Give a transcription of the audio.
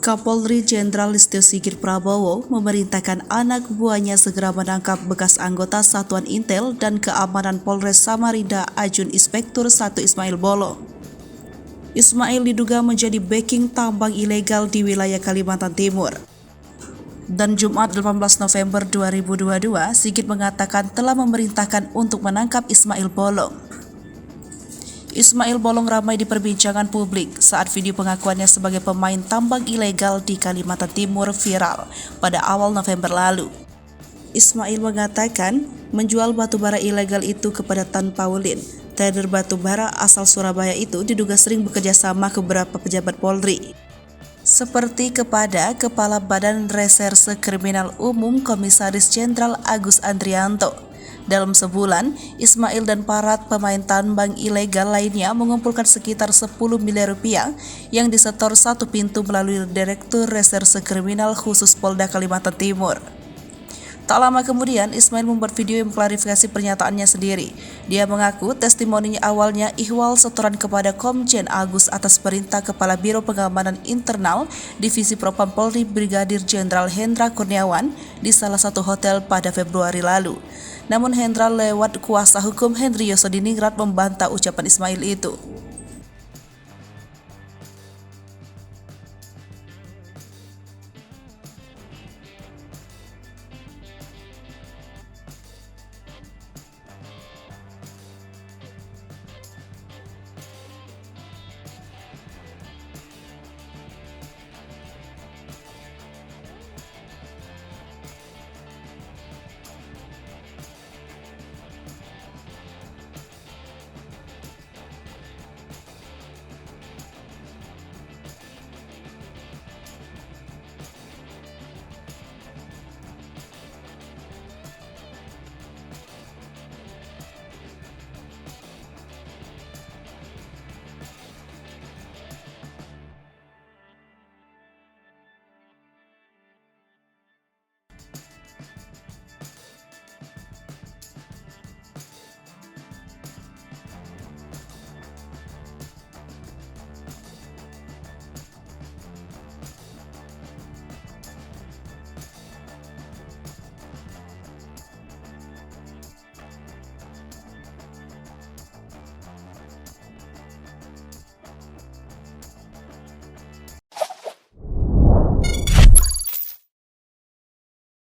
Kapolri Jenderal Listio Sigit Prabowo memerintahkan anak buahnya segera menangkap bekas anggota Satuan Intel dan Keamanan Polres Samarinda Ajun Inspektur 1 Ismail Bolong. Ismail diduga menjadi backing tambang ilegal di wilayah Kalimantan Timur. Dan Jumat 18 November 2022, Sigit mengatakan telah memerintahkan untuk menangkap Ismail Bolong. Ismail Bolong ramai diperbincangan publik saat video pengakuannya sebagai pemain tambang ilegal di Kalimantan Timur viral pada awal November lalu. Ismail mengatakan menjual batubara ilegal itu kepada Tan Paulin, trader batubara asal Surabaya itu diduga sering bekerja sama ke beberapa pejabat Polri, seperti kepada Kepala Badan Reserse Kriminal Umum Komisaris Jenderal Agus Andrianto. Dalam sebulan, Ismail dan para pemain tambang ilegal lainnya mengumpulkan sekitar 10 miliar rupiah yang disetor satu pintu melalui Direktur Reserse Kriminal Khusus Polda Kalimantan Timur. Tak lama kemudian, Ismail membuat video yang mengklarifikasi pernyataannya sendiri. Dia mengaku testimoninya awalnya ihwal setoran kepada Komjen Agus atas perintah Kepala Biro Pengamanan Internal Divisi Propam Polri Brigadir Jenderal Hendra Kurniawan di salah satu hotel pada Februari lalu. Namun Hendra lewat kuasa hukum Hendri Yosodiningrat membantah ucapan Ismail itu.